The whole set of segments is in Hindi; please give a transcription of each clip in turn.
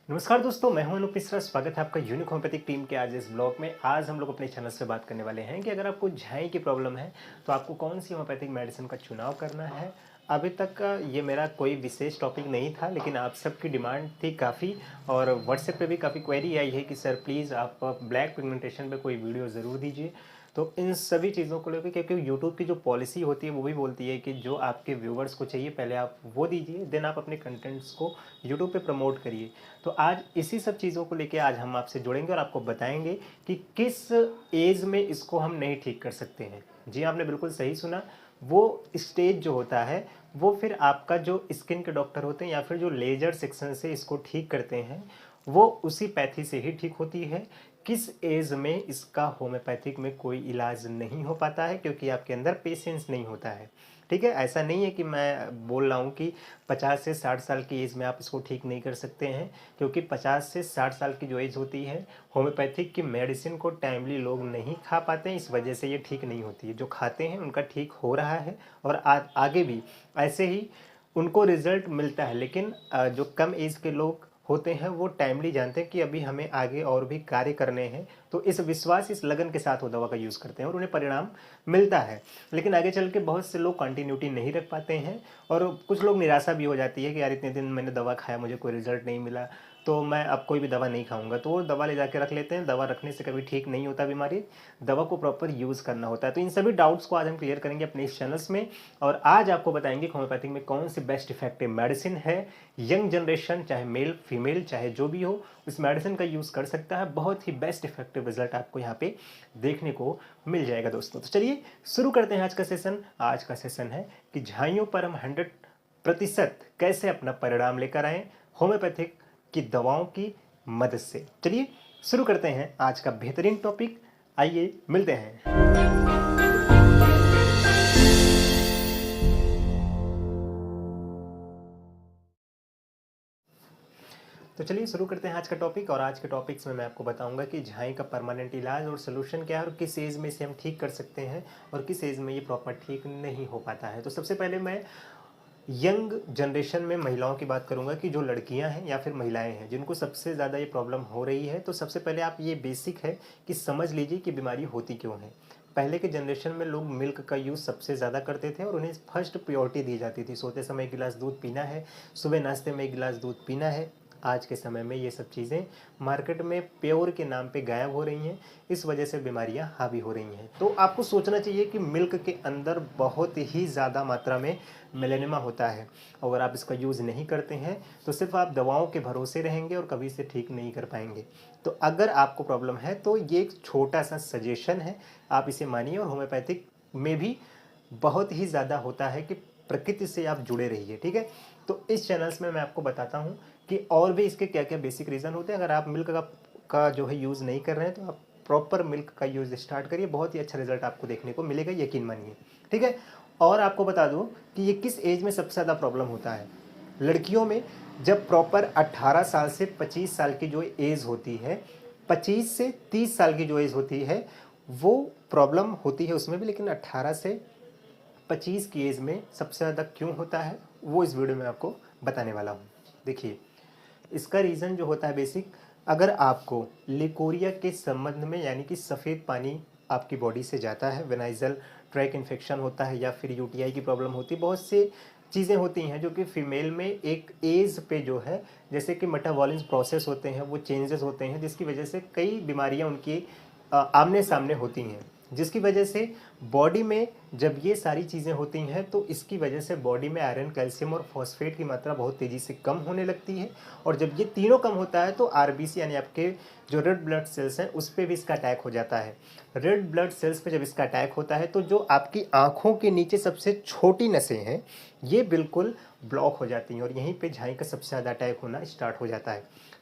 नमस्कार दोस्तों, मैं हूं अनूप मिश्रा। स्वागत है आपका यूनिक होम्योपैथिक टीम के आज इस ब्लॉग में। आज हम लोग अपने चैनल से बात करने वाले हैं कि अगर आपको झाई की प्रॉब्लम है तो आपको कौन सी होम्योपैथिक मेडिसिन का चुनाव करना है। अभी तक का ये मेरा कोई विशेष टॉपिक नहीं था, लेकिन आप सबकी डिमांड थी काफ़ी और व्हाट्सएप पे भी काफ़ी क्वेरी आई है कि सर प्लीज़ आप ब्लैक पिगमेंटेशन पे कोई वीडियो ज़रूर दीजिए। तो इन सभी चीज़ों को लेकर, क्योंकि यूट्यूब की जो पॉलिसी होती है वो भी बोलती है कि जो आपके व्यूवर्स को चाहिए पहले आप वो दीजिए, देन आप अपने कंटेंट्स को यूट्यूब पे प्रमोट करिए। तो आज इसी सब चीज़ों को लेके आज हम आपसे जुड़ेंगे और आपको बताएंगे कि किस एज में इसको हम नहीं ठीक कर सकते हैं। जी, आपने बिल्कुल सही सुना। वो स्टेज जो होता है वो फिर आपका जो स्किन के डॉक्टर होते हैं या फिर जो लेजर सेक्शन से इसको ठीक करते हैं वो उसी पैथी से ही ठीक होती है। किस एज में इसका होम्योपैथिक में कोई इलाज नहीं हो पाता है, क्योंकि आपके अंदर पेशेंस नहीं होता है। ठीक है, ऐसा नहीं है कि मैं बोल रहा हूँ कि 50 से 60 साल की एज में आप इसको ठीक नहीं कर सकते हैं, क्योंकि 50 से 60 साल की जो एज होती है होम्योपैथिक की मेडिसिन को टाइमली लोग नहीं खा पाते हैं, इस वजह से ये ठीक नहीं होती है। जो खाते हैं उनका ठीक हो रहा है और आगे भी ऐसे ही उनको रिजल्ट मिलता है। लेकिन जो कम एज के लोग होते हैं वो टाइमली जानते हैं कि अभी हमें आगे और भी कार्य करने हैं, तो इस विश्वास इस लगन के साथ वो दवा का यूज़ करते हैं और उन्हें परिणाम मिलता है। लेकिन आगे चल के बहुत से लोग कंटिन्यूटी नहीं रख पाते हैं और कुछ लोग निराशा भी हो जाती है कि यार इतने दिन मैंने दवा खाया, मुझे कोई रिजल्ट नहीं मिला, तो मैं अब कोई भी दवा नहीं खाऊंगा। तो वो दवा ले जाके रख लेते हैं। दवा रखने से कभी ठीक नहीं होता बीमारी, दवा को प्रॉपर यूज़ करना होता है। तो इन सभी डाउट्स को आज हम क्लियर करेंगे अपने इस चैनल्स में और आज आपको बताएंगे होम्योपैथिक में कौन सी बेस्ट इफेक्टिव मेडिसिन है। यंग जनरेशन चाहे मेल फीमेल चाहे जो भी हो इस मेडिसिन का यूज़ कर सकता है। बहुत ही बेस्ट इफेक्टिव रिजल्ट आपको यहाँ पे देखने को मिल जाएगा दोस्तों। तो चलिए शुरू करते हैं आज का सेशन। आज का सेशन है कि झाइयों पर हम 100% कैसे अपना परिणाम लेकर आए होम्योपैथिक की दवाओं की मदद से। चलिए शुरू करते हैं आज का बेहतरीन टॉपिक। आइए मिलते हैं। तो चलिए शुरू करते हैं आज का टॉपिक। और आज के टॉपिक्स में मैं आपको बताऊंगा कि झाई का परमानेंट इलाज और सोल्यूशन क्या है और किस एज में इसे हम ठीक कर सकते हैं और किस एज में ये प्रॉपर ठीक नहीं हो पाता है। तो सबसे पहले मैं यंग जनरेशन में महिलाओं की बात करूंगा कि जो लड़कियां हैं या फिर महिलाएं हैं जिनको सबसे ज़्यादा ये प्रॉब्लम हो रही है। तो सबसे पहले आप ये बेसिक है कि समझ लीजिए कि बीमारी होती क्यों है। पहले के जनरेशन में लोग मिल्क का यूज़ सबसे ज़्यादा करते थे और उन्हें फर्स्ट प्रायोरिटी दी जाती थी। सोते समय एक गिलास दूध पीना है, सुबह नाश्ते में एक गिलास दूध पीना है। आज के समय में ये सब चीज़ें मार्केट में प्योर के नाम पे गायब हो रही हैं, इस वजह से बीमारियां हावी हो रही हैं। तो आपको सोचना चाहिए कि मिल्क के अंदर बहुत ही ज़्यादा मात्रा में मेलेनिमा होता है। अगर आप इसका यूज़ नहीं करते हैं तो सिर्फ आप दवाओं के भरोसे रहेंगे और कभी इसे ठीक नहीं कर पाएंगे। तो अगर आपको प्रॉब्लम है तो ये एक छोटा सा सजेशन है, आप इसे मानिए। और होम्योपैथिक में भी बहुत ही ज़्यादा होता है कि प्रकृति से आप जुड़े रहिए, ठीक है। तो इस चैनल्स में मैं आपको बताता हूँ कि और भी इसके क्या क्या बेसिक रीज़न होते हैं। अगर आप मिल्क का जो है यूज़ नहीं कर रहे हैं तो आप प्रॉपर मिल्क का यूज़ स्टार्ट करिए, बहुत ही अच्छा रिजल्ट आपको देखने को मिलेगा, यकीन मानिए, ठीक है। और आपको बता दूं कि ये किस एज में सबसे ज़्यादा प्रॉब्लम होता है। लड़कियों में जब प्रॉपर 18 साल से 25 साल की जो एज होती है, 25 से 30 साल की जो एज होती है वो प्रॉब्लम होती है उसमें भी। लेकिन 18 से 25 की एज में सबसे ज़्यादा क्यों होता है वो इस वीडियो में आपको बताने वाला हूँ। देखिए, इसका रीज़न जो होता है बेसिक, अगर आपको लिकोरिया के संबंध में यानी कि सफ़ेद पानी आपकी बॉडी से जाता है, वेनाइजल ट्रैक इन्फेक्शन होता है या फिर यूटीआई की प्रॉब्लम होती है, बहुत से चीज़ें होती हैं जो कि फीमेल में एक एज पे जो है, जैसे कि मेटाबॉलिज्म प्रोसेस होते हैं वो चेंजेस होते हैं, जिसकी वजह से कई बीमारियां उनकी आमने सामने होती हैं। जिसकी वजह से बॉडी में जब ये सारी चीज़ें होती हैं तो इसकी वजह से बॉडी में आयरन, कैल्शियम और फॉस्फेट की मात्रा बहुत तेज़ी से कम होने लगती है। और जब ये तीनों कम होता है तो आरबीसी यानी आपके जो रेड ब्लड सेल्स हैं उस पर भी इसका अटैक हो जाता है। रेड ब्लड सेल्स पे जब इसका अटैक होता है तो जो आपकी आँखों के नीचे सबसे छोटी नसें हैं ये बिल्कुल ब्लॉक हो जाती हैं और यहीं पर झाई का सबसे ज़्यादा अटैक होना स्टार्ट हो जाता है।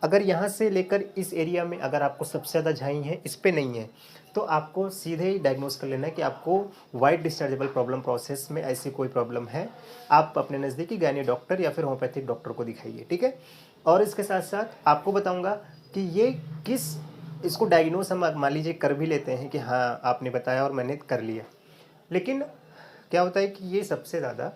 अगर यहाँ से लेकर इस एरिया में अगर आपको सबसे ज़्यादा झाई है, इस पे नहीं है, तो आपको सीधे ही डायग्नोस कर लेना है कि आपको वाइट डिस्चार्जेबल प्रॉब्लम प्रोसेस में ऐसी कोई प्रॉब्लम है। आप अपने नज़दीकी गायनी डॉक्टर या फिर होम्योपैथिक डॉक्टर को दिखाइए, ठीक है। और इसके साथ साथ आपको बताऊँगा कि ये किस इसको डायग्नोस हम मान लीजिए कर भी लेते हैं कि हाँ आपने बताया और मैंने कर लिया, लेकिन क्या होता है कि ये सबसे ज़्यादा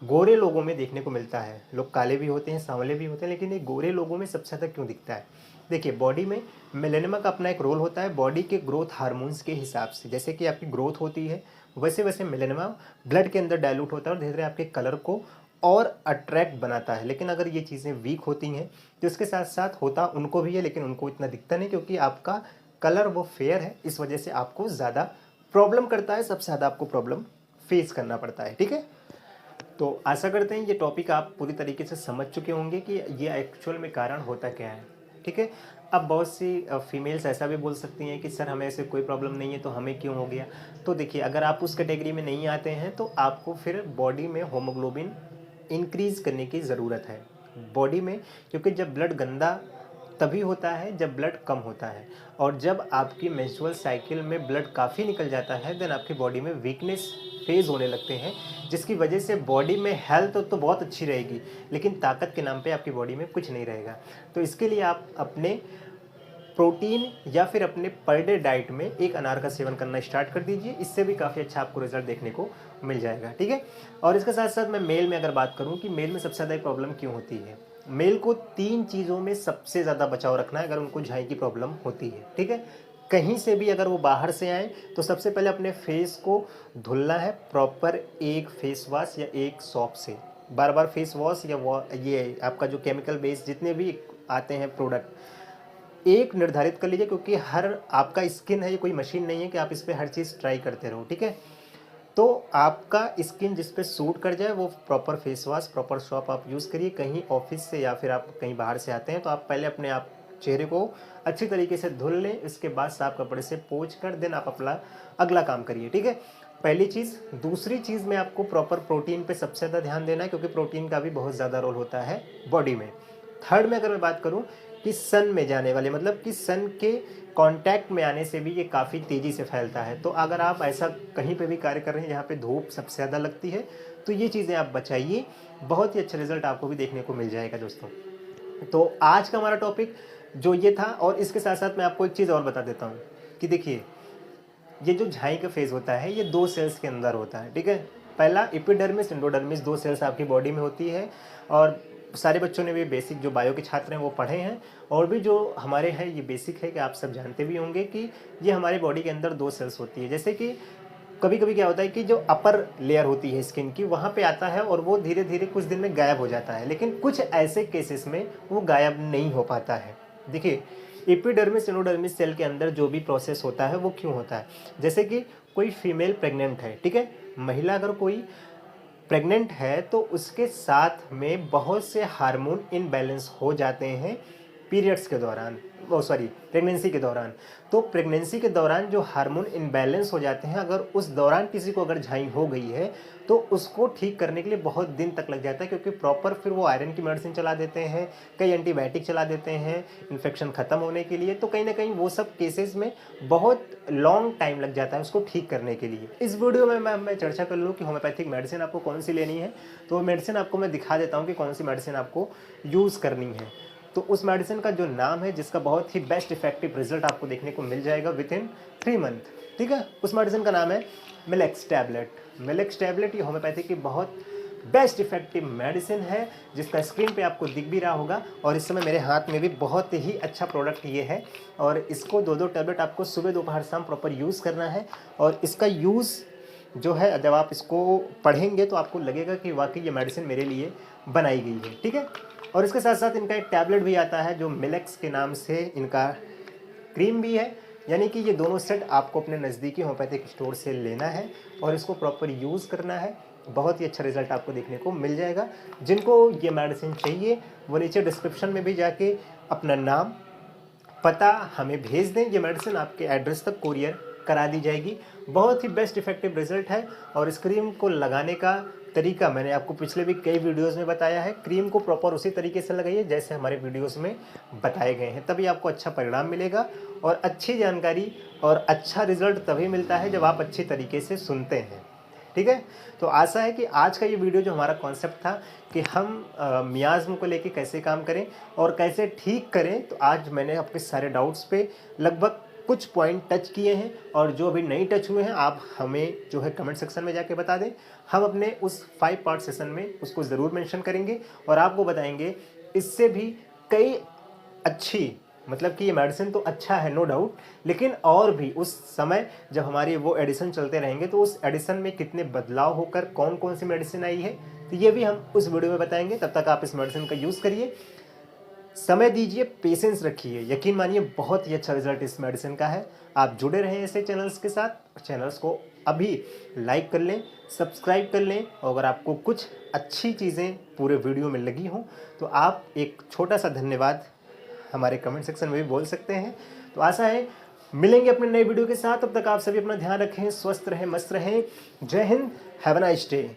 गोरे लोगों में देखने को मिलता है। लोग काले भी होते हैं, सांवले भी होते हैं, लेकिन ये गोरे लोगों में सबसे ज़्यादा क्यों दिखता है? देखिए, बॉडी में मेलेनिमा का अपना एक रोल होता है बॉडी के ग्रोथ हार्मोन्स के हिसाब से। जैसे कि आपकी ग्रोथ होती है वैसे वैसे मेलेनिमा ब्लड के अंदर डाइल्यूट होता है और धीरे धीरे आपके कलर को और अट्रैक्ट बनाता है। लेकिन अगर ये चीज़ें वीक होती हैं तो इसके साथ साथ होता उनको भी है, लेकिन उनको इतना दिखता नहीं क्योंकि आपका कलर वो फेयर है, इस वजह से आपको ज़्यादा प्रॉब्लम करता है, सबसे ज़्यादा आपको प्रॉब्लम फेस करना पड़ता है। ठीक है, तो आशा करते हैं ये टॉपिक आप पूरी तरीके से समझ चुके होंगे कि ये एक्चुअल में कारण होता क्या है। ठीक है, अब बहुत सी फीमेल्स ऐसा भी बोल सकती हैं कि सर हमें ऐसे कोई प्रॉब्लम नहीं है तो हमें क्यों हो गया। तो देखिए, अगर आप उस कैटेगरी में नहीं आते हैं तो आपको फिर बॉडी में होमोग्लोबिन इंक्रीज़ करने की ज़रूरत है बॉडी में, क्योंकि जब ब्लड गंदा तभी होता है जब ब्लड कम होता है, और जब आपकी मेंस्ट्रुअल साइकिल में ब्लड काफ़ी निकल जाता है देन आपकी बॉडी में वीकनेस फेज़ होने लगते हैं, जिसकी वजह से बॉडी में हेल्थ तो बहुत अच्छी रहेगी लेकिन ताकत के नाम पे आपकी बॉडी में कुछ नहीं रहेगा। तो इसके लिए आप अपने प्रोटीन या फिर अपने पर डे डाइट में एक अनार का सेवन करना स्टार्ट कर दीजिए, इससे भी काफ़ी अच्छा आपको रिजल्ट देखने को मिल जाएगा। ठीक है, और इसके साथ साथ मैं मेल में अगर बात करूं कि मेल में सबसे ज़्यादा प्रॉब्लम क्यों होती है, मेल को 3 चीज़ों में सबसे ज़्यादा बचाव रखना है अगर उनको झाई की प्रॉब्लम होती है। ठीक है, कहीं से भी अगर वो बाहर से आए तो सबसे पहले अपने फेस को धुलना है प्रॉपर एक फेस वॉश या एक सॉप से। बार बार फेस वॉश या ये आपका जो केमिकल बेस्ड जितने भी आते हैं प्रोडक्ट, एक निर्धारित कर लीजिए, क्योंकि हर आपका स्किन है, ये कोई मशीन नहीं है कि आप इस पर हर चीज़ ट्राई करते रहो। ठीक है, तो आपका स्किन जिस पे सूट कर जाए वो proper face wash proper shop आप यूज़ करिए। कहीं ऑफिस से या फिर आप कहीं बाहर से आते हैं तो आप पहले अपने आप चेहरे को अच्छी तरीके से धुल लें, इसके बाद साफ कपड़े से पोंछ कर देन आप अपना अगला काम करिए। ठीक है, पहली चीज़। दूसरी चीज़ में आपको प्रॉपर प्रोटीन पे सबसे ज़्यादा ध्यान देना है, क्योंकि प्रोटीन का भी बहुत ज़्यादा रोल होता है बॉडी में। थर्ड में अगर मैं बात करूँ कि सन में जाने वाले, मतलब कि सन के कांटेक्ट में आने से भी ये काफ़ी तेज़ी से फैलता है। तो अगर आप ऐसा कहीं पे भी कार्य कर रहे हैं जहाँ पे धूप सबसे ज़्यादा लगती है तो ये चीज़ें आप बचाइए, बहुत ही अच्छा रिजल्ट आपको भी देखने को मिल जाएगा दोस्तों। तो आज का हमारा टॉपिक जो ये था, और इसके साथ साथ मैं आपको एक चीज़ और बता देता हूँ कि देखिए, ये जो झाई का फेज़ होता है ये 2 सेल्स के अंदर होता है। ठीक है, पहला एपिडर्मिस एंडोडर्मिस 2 सेल्स आपकी बॉडी में होती है, और सारे बच्चों ने भी बेसिक जो बायो के छात्र हैं वो पढ़े हैं, और भी जो हमारे हैं ये बेसिक है कि आप सब जानते भी होंगे कि ये हमारे बॉडी के अंदर 2 सेल्स होती है। जैसे कि कभी कभी क्या होता है कि जो अपर लेयर होती है स्किन की वहाँ पे आता है और वो धीरे धीरे कुछ दिन में गायब हो जाता है, लेकिन कुछ ऐसे केसेस में वो गायब नहीं हो पाता है। देखिए, एपिडर्मिस एंडोडर्मिस सेल के अंदर जो भी प्रोसेस होता है वो क्यों होता है, जैसे कि कोई फीमेल प्रेग्नेंट है, ठीक है, महिला अगर कोई प्रेग्नेंट है तो उसके साथ में बहुत से हार्मोन इनबैलेंस हो जाते हैं पीरियड्स के दौरान, प्रेगनेंसी के दौरान। तो प्रेगनेंसी के दौरान जो हार्मोन इनबैलेंस हो जाते हैं, अगर उस दौरान किसी को अगर झाई हो गई है तो उसको ठीक करने के लिए बहुत दिन तक लग जाता है, क्योंकि प्रॉपर फिर वो आयरन की मेडिसिन चला देते हैं, कई एंटीबायोटिक चला देते हैं इन्फेक्शन ख़त्म होने के लिए। तो कहीं ना कहीं वो सब केसेस में बहुत लॉन्ग टाइम लग जाता है उसको ठीक करने के लिए। इस वीडियो में मैं चर्चा कर लूँ कि होम्योपैथिक मेडिसिन आपको कौन सी लेनी है, तो मेडिसिन आपको मैं दिखा देता हूँ कि कौन सी मेडिसिन आपको यूज़ करनी है। तो उस मेडिसिन का जो नाम है, जिसका बहुत ही बेस्ट इफेक्टिव रिजल्ट आपको देखने को मिल जाएगा विद इन 3 मंथ, ठीक है, उस मेडिसिन का नाम है मिलेक्स टैबलेट। मिलेक्स टैबलेट ये होम्योपैथी की बहुत बेस्ट इफेक्टिव मेडिसिन है, जिसका स्क्रीन पे आपको दिख भी रहा होगा, और इस समय मेरे हाथ में भी बहुत ही अच्छा प्रोडक्ट ये है। और इसको 2-2 टैबलेट आपको सुबह दोपहर शाम प्रॉपर यूज़ करना है, और इसका यूज़ जो है जब आप इसको पढ़ेंगे तो आपको लगेगा कि वाकई ये मेडिसिन मेरे लिए बनाई गई है, ठीक है। और इसके साथ साथ इनका एक टैबलेट भी आता है जो मिलेक्स के नाम से, इनका क्रीम भी है, यानी कि ये दोनों सेट आपको अपने नज़दीकी होम्योपैथिक स्टोर से लेना है और इसको प्रॉपर यूज़ करना है। बहुत ही अच्छा रिजल्ट आपको देखने को मिल जाएगा। जिनको ये मेडिसिन चाहिए वो नीचे डिस्क्रिप्शन में भी जाके अपना नाम पता हमें भेज दें, ये मेडिसिन आपके एड्रेस तक कुरियर करा दी जाएगी। बहुत ही बेस्ट इफेक्टिव रिजल्ट है, और इस क्रीम को लगाने का तरीका मैंने आपको पिछले भी कई वीडियोस में बताया है। क्रीम को प्रॉपर उसी तरीके से लगाइए जैसे हमारे वीडियोस में बताए गए हैं, तभी आपको अच्छा परिणाम मिलेगा। और अच्छी जानकारी और अच्छा रिजल्ट तभी मिलता है जब आप अच्छी तरीके से सुनते हैं, ठीक है। तो आशा है कि आज का ये वीडियो जो हमारा कॉन्सेप्ट था कि हम मियाज़्म को लेके कैसे काम करें और कैसे ठीक करें, तो आज मैंने आपके सारे डाउट्स पे लगभग कुछ पॉइंट टच किए हैं और जो अभी नहीं टच हुए हैं आप हमें जो है कमेंट सेक्शन में जाके बता दें। हम अपने उस 5 पार्ट सेशन में उसको ज़रूर मेंशन करेंगे और आपको बताएंगे इससे भी कई अच्छी, मतलब कि ये मेडिसिन तो अच्छा है नो डाउट, लेकिन और भी उस समय जब हमारी वो एडिशन चलते रहेंगे तो उस एडिशन में कितने बदलाव होकर कौन कौन सी मेडिसिन आई है, तो ये भी हम उस वीडियो में बताएंगे। तब तक आप इस मेडिसिन का यूज़ करिए, समय दीजिए, पेशेंस रखिए, यकीन मानिए बहुत ही अच्छा रिजल्ट इस मेडिसिन का है। आप जुड़े रहें ऐसे चैनल्स के साथ, चैनल्स को अभी लाइक कर लें, सब्सक्राइब कर लें और अगर आपको कुछ अच्छी चीज़ें पूरे वीडियो में लगी हों तो आप एक छोटा सा धन्यवाद हमारे कमेंट सेक्शन में भी बोल सकते हैं। तो आशा है मिलेंगे अपने नए वीडियो के साथ, तब तक आप सभी अपना ध्यान रखें, स्वस्थ रहें, मस्त रहें। जय Hind, have a nice day.